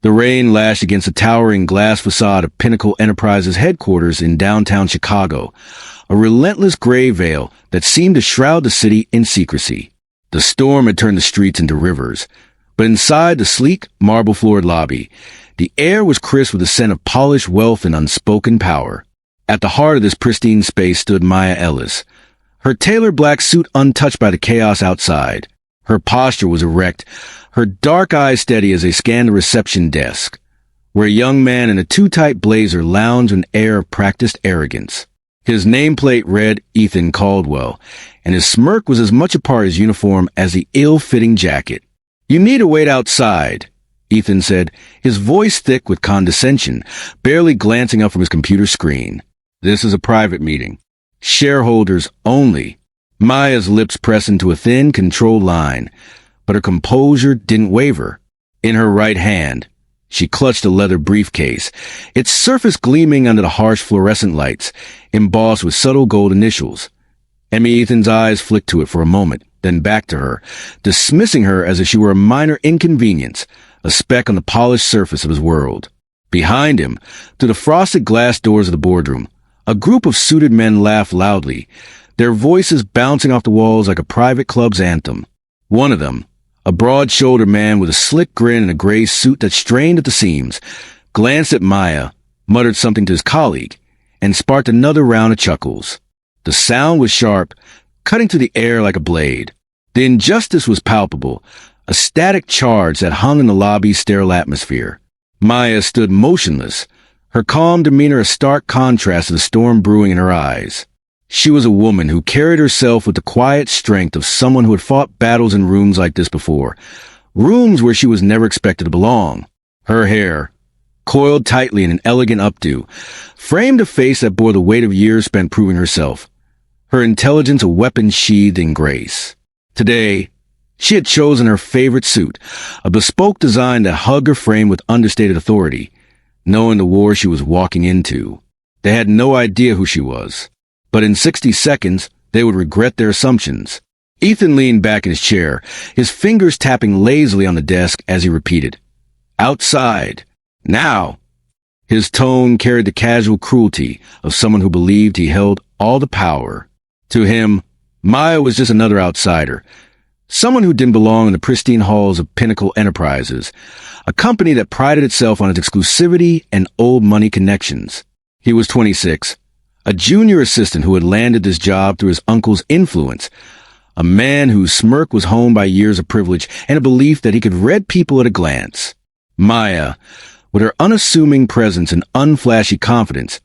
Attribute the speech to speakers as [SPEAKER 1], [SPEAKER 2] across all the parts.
[SPEAKER 1] The rain lashed against the towering glass facade of Pinnacle Enterprises headquarters in downtown Chicago, a relentless gray veil that seemed to shroud the city in secrecy. The storm had turned the streets into rivers, but inside the sleek, marble-floored lobby, the air was crisp with the scent of polished wealth and unspoken power. At the heart of this pristine space stood Maya Ellis, her tailored black suit untouched by the chaos outside. Her posture was erect, her dark eyes steady as they scanned the reception desk, where a young man in a too-tight blazer lounged with an air of practiced arrogance. His nameplate read Ethan Caldwell, and his smirk was as much a part of his uniform as the ill-fitting jacket. "You need to wait outside," Ethan said, his voice thick with condescension, barely glancing up from his computer screen. "This is a private meeting. Shareholders only." Maya's lips pressed into a thin, controlled line, but her composure didn't waver. In her right hand, she clutched a leather briefcase, its surface gleaming under the harsh fluorescent lights, embossed with subtle gold initials. Emmy Ethan's eyes flicked to it for a moment, then back to her, dismissing her as if she were a minor inconvenience, a speck on the polished surface of his world. Behind him, through the frosted glass doors of the boardroom, a group of suited men laughed loudly, their voices bouncing off the walls like a private club's anthem. One of them, a broad-shouldered man with a slick grin and a gray suit that strained at the seams, glanced at Maya, muttered something to his colleague, and sparked another round of chuckles. The sound was sharp, cutting through the air like a blade. The injustice was palpable, a static charge that hung in the lobby's sterile atmosphere. Maya stood motionless, her calm demeanor a stark contrast to the storm brewing in her eyes. She was a woman who carried herself with the quiet strength of someone who had fought battles in rooms like this before, rooms where she was never expected to belong. Her hair, coiled tightly in an elegant updo, framed a face that bore the weight of years spent proving herself, her intelligence a weapon sheathed in grace. Today, she had chosen her favorite suit, a bespoke design that hugged her frame with understated authority, knowing the war she was walking into. They had no idea who she was, but in 60 seconds, they would regret their assumptions. Ethan leaned back in his chair, his fingers tapping lazily on the desk as he repeated, "Outside. Now." His tone carried the casual cruelty of someone who believed he held all the power. To him, Maya was just another outsider, someone who didn't belong in the pristine halls of Pinnacle Enterprises, a company that prided itself on its exclusivity and old money connections. He was 26, a junior assistant who had landed this job through his uncle's influence, a man whose smirk was honed by years of privilege and a belief that he could read people at a glance. Maya, with her unassuming presence and unflashy confidence,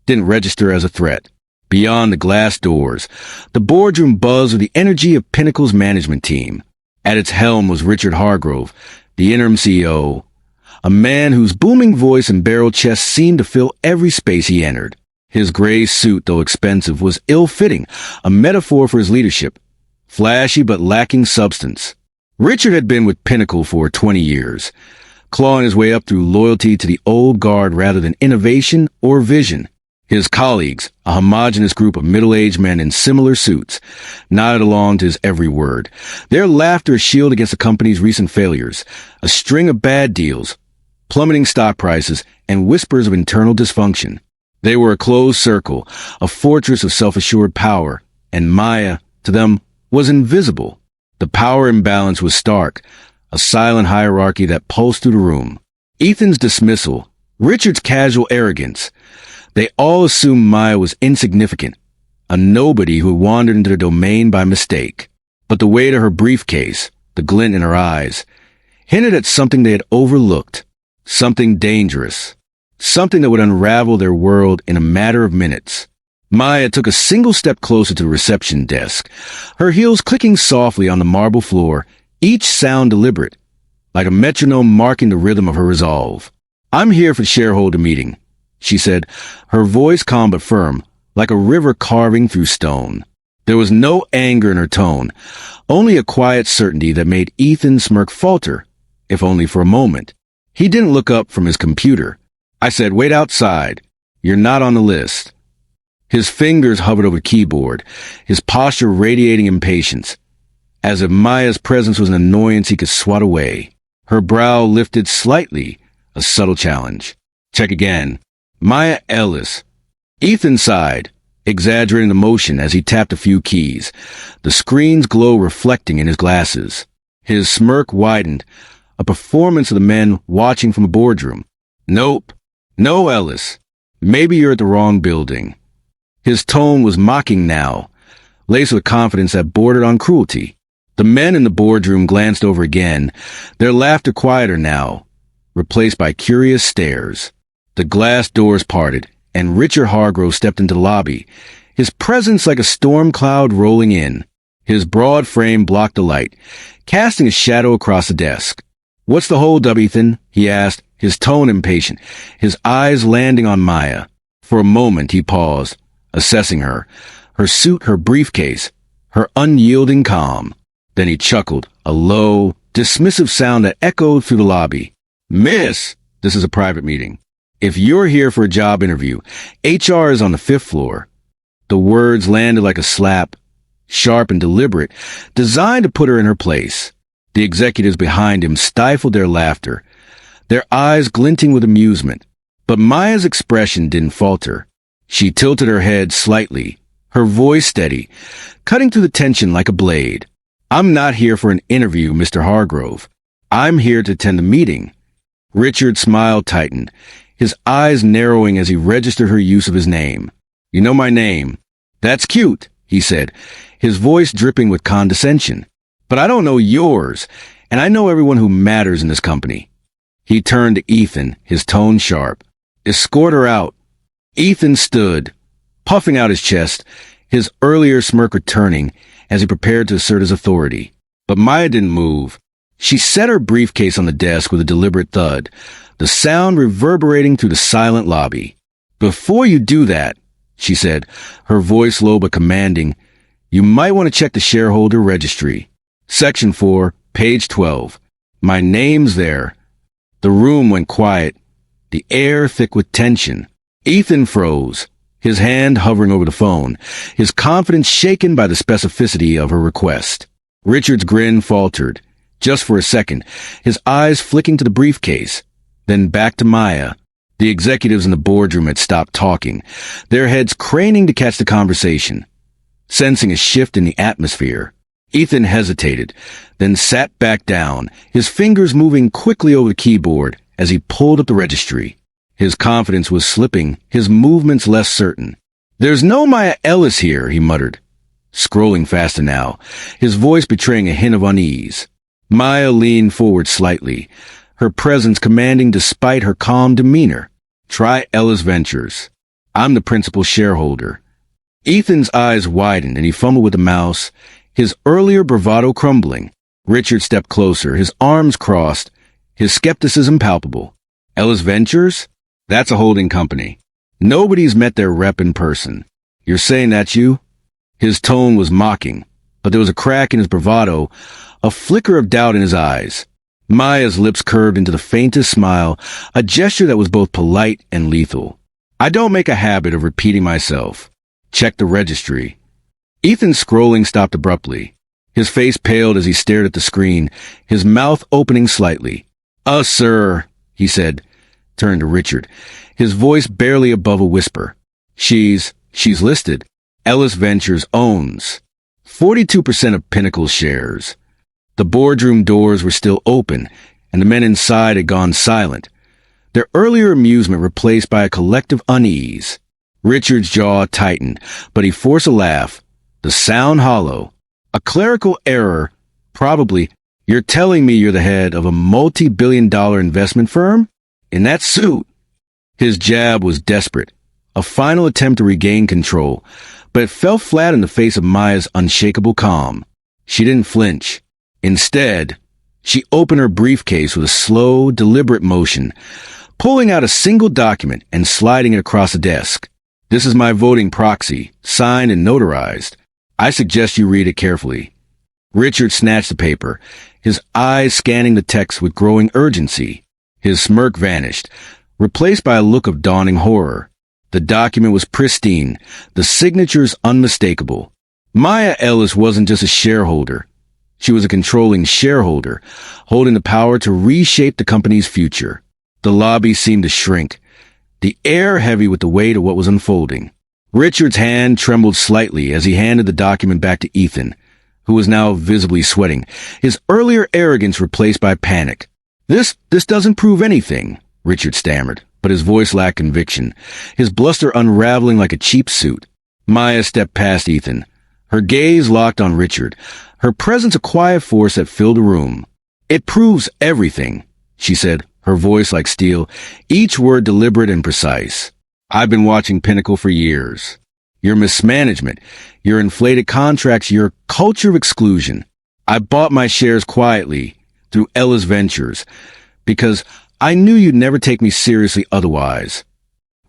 [SPEAKER 1] didn't register as a threat. Beyond the glass doors, the boardroom buzzed with the energy of Pinnacle's management team. At its helm was Richard Hargrove, the interim CEO, a man whose booming voice and barrel chest seemed to fill every space he entered. His gray suit, though expensive, was ill-fitting, a metaphor for his leadership, flashy but lacking substance. Richard had been with Pinnacle for 20 years, clawing his way up through loyalty to the old guard rather than innovation or vision. His colleagues, a homogeneous group of middle-aged men in similar suits, nodded along to his every word, their laughter a shield against the company's recent failures, a string of bad deals, plummeting stock prices, and whispers of internal dysfunction. They were a closed circle, a fortress of self-assured power, and Maya, to them, was invisible. The power imbalance was stark, a silent hierarchy that pulsed through the room. Ethan's dismissal, Richard's casual arrogance, they all assumed Maya was insignificant, a nobody who had wandered into their domain by mistake. But the weight of her briefcase, the glint in her eyes, hinted at something they had overlooked, something dangerous, something that would unravel their world in a matter of minutes. Maya took a single step closer to the reception desk, her heels clicking softly on the marble floor, each sound deliberate, like a metronome marking the rhythm of her resolve. "I'm here for the shareholder meeting," she said, her voice calm but firm, like a river carving through stone. There was no anger in her tone, only a quiet certainty that made Ethan smirk falter, if only for a moment. He didn't look up from his computer. "I said, wait outside. You're not on the list." His fingers hovered over the keyboard, his posture radiating impatience, as if Maya's presence was an annoyance he could swat away. Her brow lifted slightly, A subtle challenge. Check again. Maya Ellis. Ethan sighed, exaggerating the motion as he tapped a few keys, the screen's glow reflecting in his glasses. His smirk widened, a performance of the men watching from a boardroom. Nope. No, Ellis. Maybe you're at the wrong building. His tone was mocking now, laced with confidence that bordered on cruelty. The men in the boardroom glanced over again, their laughter quieter now, replaced by curious stares. The glass doors parted, and Richard Hargrove stepped into the lobby, his presence like a storm cloud rolling in. His broad frame blocked the light, casting a shadow across the desk. "What's the hold-up, Ethan?" he asked, his tone impatient, his eyes landing on Maya. For a moment he paused, assessing her suit, her briefcase, her unyielding calm. Then he chuckled, a low, dismissive sound that echoed through the lobby. "Miss, this is a private meeting. If you're here for a job interview, HR is on the 5th floor." The words landed like a slap, sharp and deliberate, designed to put her in her place. The executives behind him stifled their laughter, their eyes glinting with amusement. But Maya's expression didn't falter. She tilted her head slightly, her voice steady, cutting through the tension like a blade. "I'm not here for an interview, Mr. Hargrove. I'm here to attend the meeting." Richard's smile tightened, his eyes narrowing as he registered her use of his name. "You know my name." "That's cute," he said, his voice dripping with condescension. "But I don't know yours, and I know everyone who matters in this company." He turned to Ethan, his tone sharp. "Escort her out." Ethan stood, puffing out his chest, his earlier smirk returning as he prepared to assert his authority. But Maya didn't move. She set her briefcase on the desk with a deliberate thud, the sound reverberating through the silent lobby. "Before you do that," she said, her voice low but commanding, "you might want to check the shareholder registry. Section 4, page 12. My name's there." The room went quiet, the air thick with tension. Ethan froze, his hand hovering over the phone, his confidence shaken by the specificity of her request. Richard's grin faltered, just for a second, his eyes flicking to the briefcase, then back to Maya. The executives in the boardroom had stopped talking, their heads craning to catch the conversation. Sensing a shift in the atmosphere, Ethan hesitated, then sat back down, his fingers moving quickly over the keyboard as he pulled up the registry. His confidence was slipping, his movements less certain. "There's no Maya Ellis here," he muttered, scrolling faster now, his voice betraying a hint of unease. Maya leaned forward slightly, her presence commanding despite her calm demeanor. "Try Ellis Ventures. I'm the principal shareholder." Ethan's eyes widened and he fumbled with the mouse, his earlier bravado crumbling. Richard stepped closer, his arms crossed, his skepticism palpable. "Ellis Ventures? That's a holding company. Nobody's met their rep in person. You're saying that's you?" His tone was mocking, but there was a crack in his bravado, a flicker of doubt in his eyes. Maya's lips curved into the faintest smile, a gesture that was both polite and lethal. "I don't make a habit of repeating myself. Check the registry." Ethan's scrolling stopped abruptly. His face paled as he stared at the screen, his mouth opening slightly. Sir," he said, turned to Richard, his voice barely above a whisper. She's listed. Ellis Ventures owns 42% of Pinnacle's shares." The boardroom doors were still open, and the men inside had gone silent, their earlier amusement replaced by a collective unease. Richard's jaw tightened, but he forced a laugh, the sound hollow. "A clerical error, probably. You're telling me you're the head of a multi-billion-dollar investment firm? In that suit?" His jab was desperate, a final attempt to regain control, but it fell flat in the face of Maya's unshakable calm. She didn't flinch. Instead, she opened her briefcase with a slow, deliberate motion, pulling out a single document and sliding it across the desk. "This is my voting proxy, signed and notarized. I suggest you read it carefully." Richard snatched the paper, his eyes scanning the text with growing urgency. His smirk vanished, replaced by a look of dawning horror. The document was pristine, the signatures unmistakable. Maya Ellis wasn't just a shareholder. She was a controlling shareholder, holding the power to reshape the company's future. The lobby seemed to shrink, the air heavy with the weight of what was unfolding. Richard's hand trembled slightly as he handed the document back to Ethan, who was now visibly sweating, his earlier arrogance replaced by panic. This doesn't prove anything, Richard stammered, but his voice lacked conviction, his bluster unraveling like a cheap suit. Maya stepped past Ethan, her gaze locked on Richard, her presence a quiet force that filled the room. It proves everything, she said, her voice like steel, each word deliberate and precise. I've been watching Pinnacle for years. Your mismanagement, your inflated contracts, your culture of exclusion. I bought my shares quietly through Ellis Ventures because I knew you'd never take me seriously otherwise.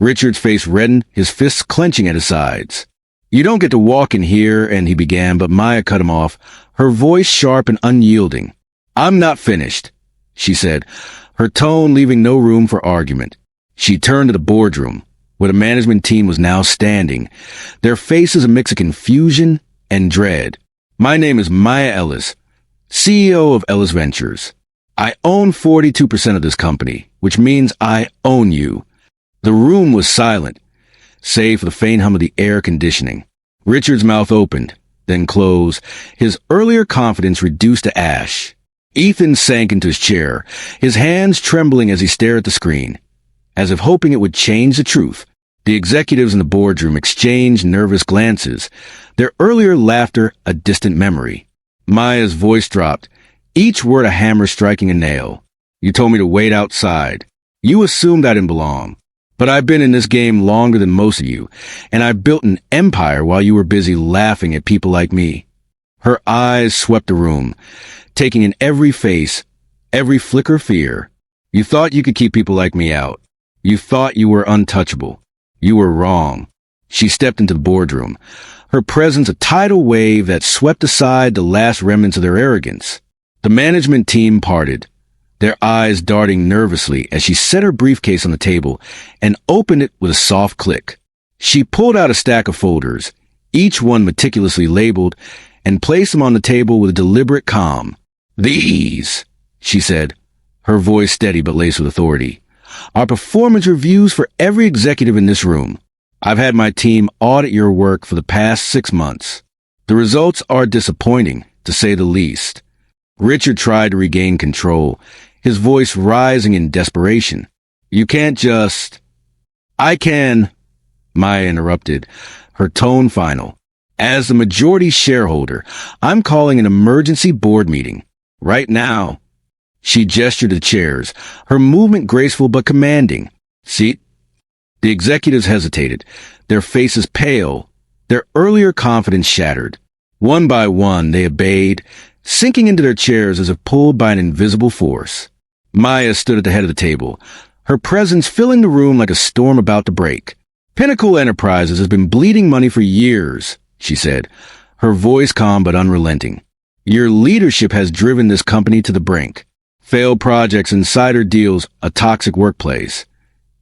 [SPEAKER 1] Richard's face reddened, his fists clenching at his sides. You don't get to walk in here, and he began, but Maya cut him off, her voice sharp and unyielding. I'm not finished, she said, her tone leaving no room for argument. She turned to the boardroom, where the management team was now standing, their faces a mix of confusion and dread. My name is Maya Ellis, CEO of Ellis Ventures. I own 42% of this company, which means I own you. The room was silent, save for the faint hum of the air conditioning. Richard's mouth opened, then closed, his earlier confidence reduced to ash. Ethan sank into his chair, his hands trembling as he stared at the screen, as if hoping it would change the truth. The executives in the boardroom exchanged nervous glances, their earlier laughter a distant memory. Maya's voice dropped, each word a hammer striking a nail. You told me to wait outside. You assumed I didn't belong. But I've been in this game longer than most of you, and I built an empire while you were busy laughing at people like me. Her eyes swept the room, taking in every face, every flicker of fear. You thought you could keep people like me out. You thought you were untouchable. You were wrong. She stepped into the boardroom, her presence a tidal wave that swept aside the last remnants of their arrogance. The management team parted, their eyes darting nervously as she set her briefcase on the table and opened it with a soft click. She pulled out a stack of folders, each one meticulously labeled, and placed them on the table with deliberate calm. These, she said, her voice steady but laced with authority, are performance reviews for every executive in this room. I've had my team audit your work for the past 6 months. The results are disappointing, to say the least. Richard tried to regain control, his voice rising in desperation. You can't just... I can... Maya interrupted, her tone final. As the majority shareholder, I'm calling an emergency board meeting. Right now. She gestured to chairs, her movement graceful but commanding. See? The executives hesitated, their faces pale, their earlier confidence shattered. One by one, they obeyed, sinking into their chairs as if pulled by an invisible force. Maya stood at the head of the table, her presence filling the room like a storm about to break. Pinnacle Enterprises has been bleeding money for years, she said, her voice calm but unrelenting. Your leadership has driven this company to the brink. Failed projects, insider deals, a toxic workplace.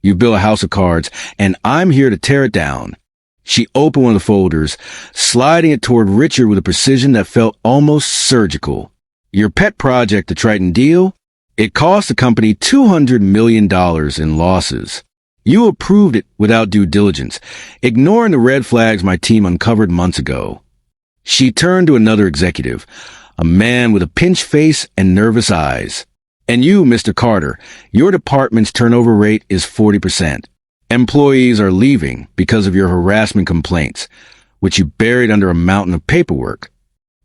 [SPEAKER 1] You've built a house of cards, and I'm here to tear it down. She opened one of the folders, sliding it toward Richard with a precision that felt almost surgical. Your pet project, the Triton deal? It cost the company $200 million in losses. You approved it without due diligence, ignoring the red flags my team uncovered months ago. She turned to another executive, a man with a pinched face and nervous eyes. And you, Mr. Carter, your department's turnover rate is 40%. Employees are leaving because of your harassment complaints, which you buried under a mountain of paperwork.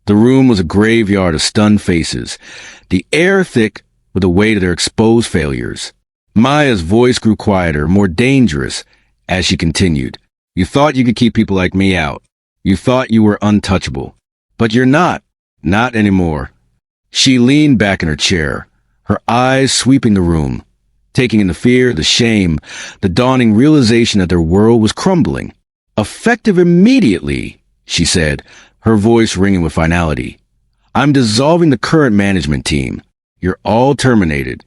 [SPEAKER 1] The room was a graveyard of stunned faces, the air thick with the weight of their exposed failures. Maya's voice grew quieter, more dangerous, as she continued. You thought you could keep people like me out. You thought you were untouchable. But you're not. Not anymore. She leaned back in her chair, her eyes sweeping the room, taking in the fear, the shame, the dawning realization that their world was crumbling. Effective immediately, she said, her voice ringing with finality. I'm dissolving the current management team. You're all terminated.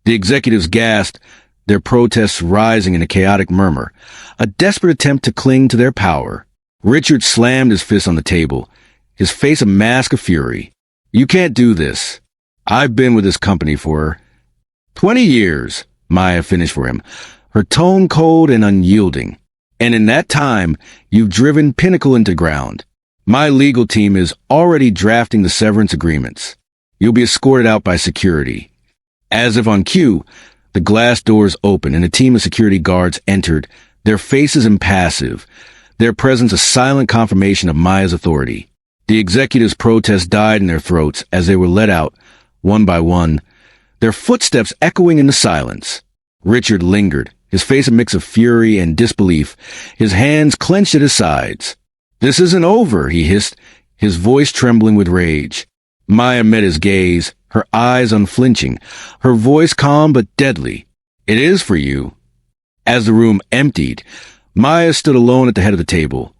[SPEAKER 1] The executives gasped, their protests rising in a chaotic murmur, a desperate attempt to cling to their power. Richard slammed his fist on the table, his face a mask of fury. You can't do this. I've been with this company for 20 years, Maya finished for him, her tone cold and unyielding. "And in that time, you've driven Pinnacle into ground. My legal team is already drafting the severance agreements. You'll be escorted out by security." As if on cue, the glass doors opened and a team of security guards entered, their faces impassive, their presence a silent confirmation of Maya's authority. The executives' protest died in their throats as they were let out, one by one, their footsteps echoing in the silence. Richard lingered, his face a mix of fury and disbelief, his hands clenched at his sides. "This isn't over," he hissed, his voice trembling with rage. Maya met his gaze, her eyes unflinching, her voice calm but deadly. "It is for you." As the room emptied, Maya stood alone at the head of the table.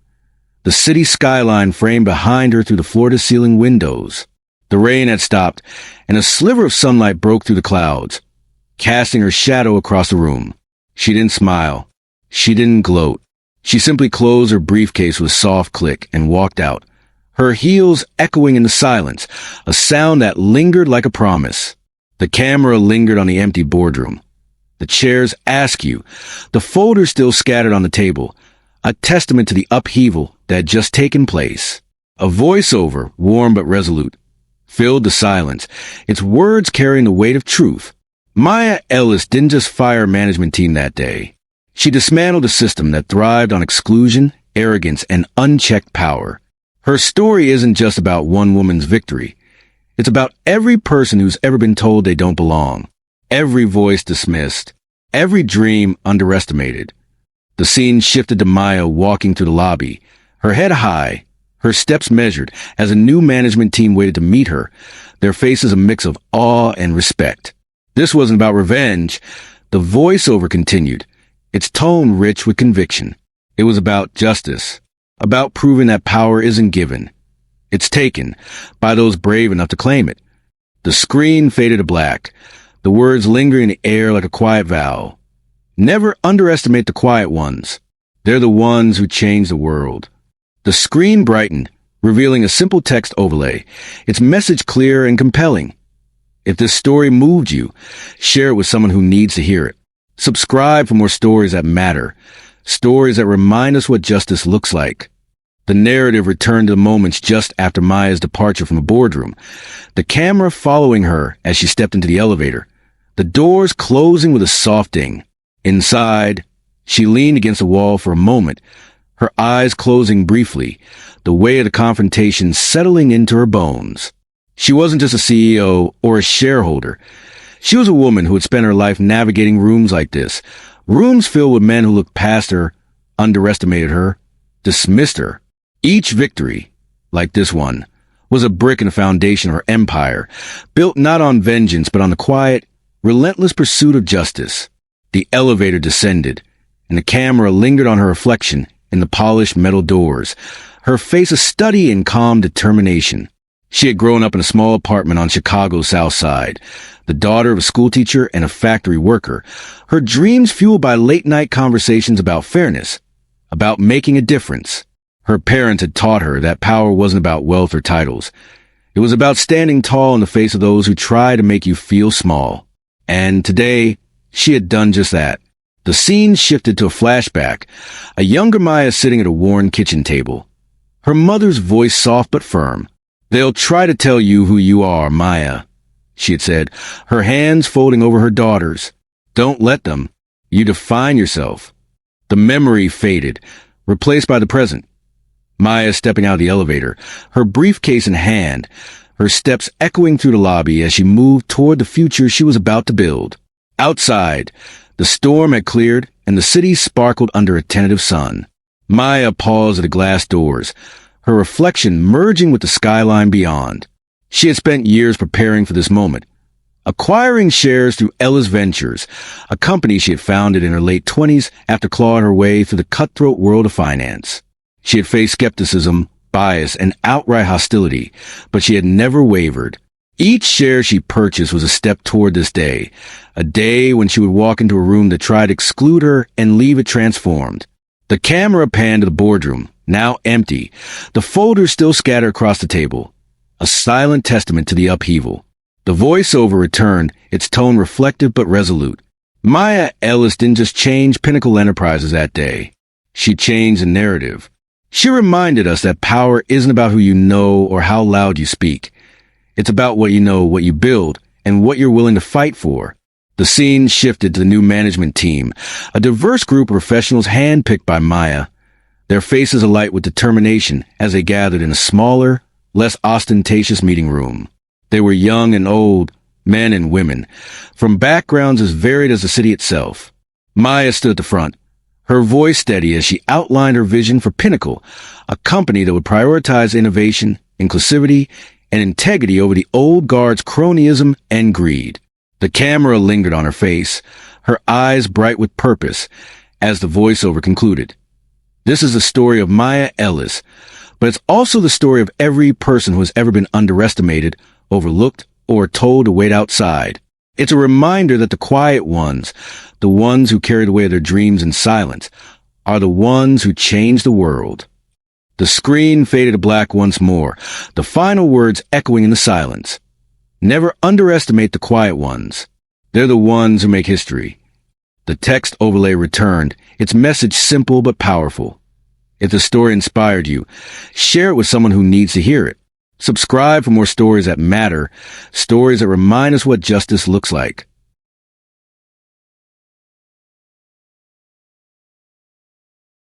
[SPEAKER 1] The city skyline framed behind her through the floor-to-ceiling windows. The rain had stopped, and a sliver of sunlight broke through the clouds, casting her shadow across the room. She didn't smile. She didn't gloat. She simply closed her briefcase with a soft click and walked out, her heels echoing in the silence, a sound that lingered like a promise. The camera lingered on the empty boardroom. The chairs askew, the folders still scattered on the table, a testament to the upheaval that had just taken place. A voiceover, warm but resolute, filled the silence, its words carrying the weight of truth. Maya Ellis didn't just fire a management team that day. She dismantled a system that thrived on exclusion, arrogance, and unchecked power. Her story isn't just about one woman's victory. It's about every person who's ever been told they don't belong, every voice dismissed, every dream underestimated. The scene shifted to Maya walking through the lobby, her head high, her steps measured as a new management team waited to meet her, their faces a mix of awe and respect. This wasn't about revenge. The voiceover continued, its tone rich with conviction. It was about justice, about proving that power isn't given. It's taken by those brave enough to claim it. The screen faded to black, the words lingering in the air like a quiet vow. Never underestimate the quiet ones. They're the ones who change the world. The screen brightened, revealing a simple text overlay, its message clear and compelling. If this story moved you, share it with someone who needs to hear it. Subscribe for more stories that matter, stories that remind us what justice looks like. The narrative returned to the moments just after Maya's departure from the boardroom, the camera following her as she stepped into the elevator, the doors closing with a soft ding. Inside, she leaned against the wall for a moment, her eyes closing briefly, the weight of the confrontation settling into her bones. She wasn't just a CEO or a shareholder. She was a woman who had spent her life navigating rooms like this, rooms filled with men who looked past her, underestimated her, dismissed her. Each victory, like this one, was a brick in the foundation of her empire, built not on vengeance but on the quiet, relentless pursuit of justice. The elevator descended, and the camera lingered on her reflection in the polished metal doors, her face a study in calm determination. She had grown up in a small apartment on Chicago's South Side, the daughter of a schoolteacher and a factory worker, her dreams fueled by late-night conversations about fairness, about making a difference. Her parents had taught her that power wasn't about wealth or titles. It was about standing tall in the face of those who try to make you feel small. And today, she had done just that. The scene shifted to a flashback, a younger Maya sitting at a worn kitchen table. Her mother's voice soft but firm. "They'll try to tell you who you are, Maya," she had said, her hands folding over her daughter's. "Don't let them. You define yourself." The memory faded, replaced by the present. Maya stepping out of the elevator, her briefcase in hand, her steps echoing through the lobby as she moved toward the future she was about to build. Outside, the storm had cleared and the city sparkled under a tentative sun. Maya paused at the glass doors, her reflection merging with the skyline beyond. She had spent years preparing for this moment, acquiring shares through Ellis Ventures, a company she had founded in her late 20s after clawing her way through the cutthroat world of finance. She had faced skepticism, bias, and outright hostility, but she had never wavered. Each share she purchased was a step toward this day, a day when she would walk into a room that tried to exclude her and leave it transformed. The camera panned to the boardroom, now empty, the folders still scattered across the table, a silent testament to the upheaval. The voiceover returned, its tone reflective but resolute. Maya Ellis didn't just change Pinnacle Enterprises that day. She changed the narrative. She reminded us that power isn't about who you know or how loud you speak. It's about what you know, what you build, and what you're willing to fight for. The scene shifted to the new management team, a diverse group of professionals handpicked by Maya, their faces alight with determination as they gathered in a smaller, less ostentatious meeting room. They were young and old, men and women, from backgrounds as varied as the city itself. Maya stood at the front, her voice steady as she outlined her vision for Pinnacle, a company that would prioritize innovation, inclusivity, and integrity over the old guard's cronyism and greed. The camera lingered on her face, her eyes bright with purpose, as the voiceover concluded. This is the story of Maya Ellis, but it's also the story of every person who has ever been underestimated, overlooked, or told to wait outside. It's a reminder that the quiet ones, the ones who carried away their dreams in silence, are the ones who change the world. The screen faded to black once more, the final words echoing in the silence. Never underestimate the quiet ones. They're the ones who make history. The text overlay returned, its message simple but powerful. If the story inspired you, share it with someone who needs to hear it. Subscribe for more stories that matter, stories that remind us what justice looks like.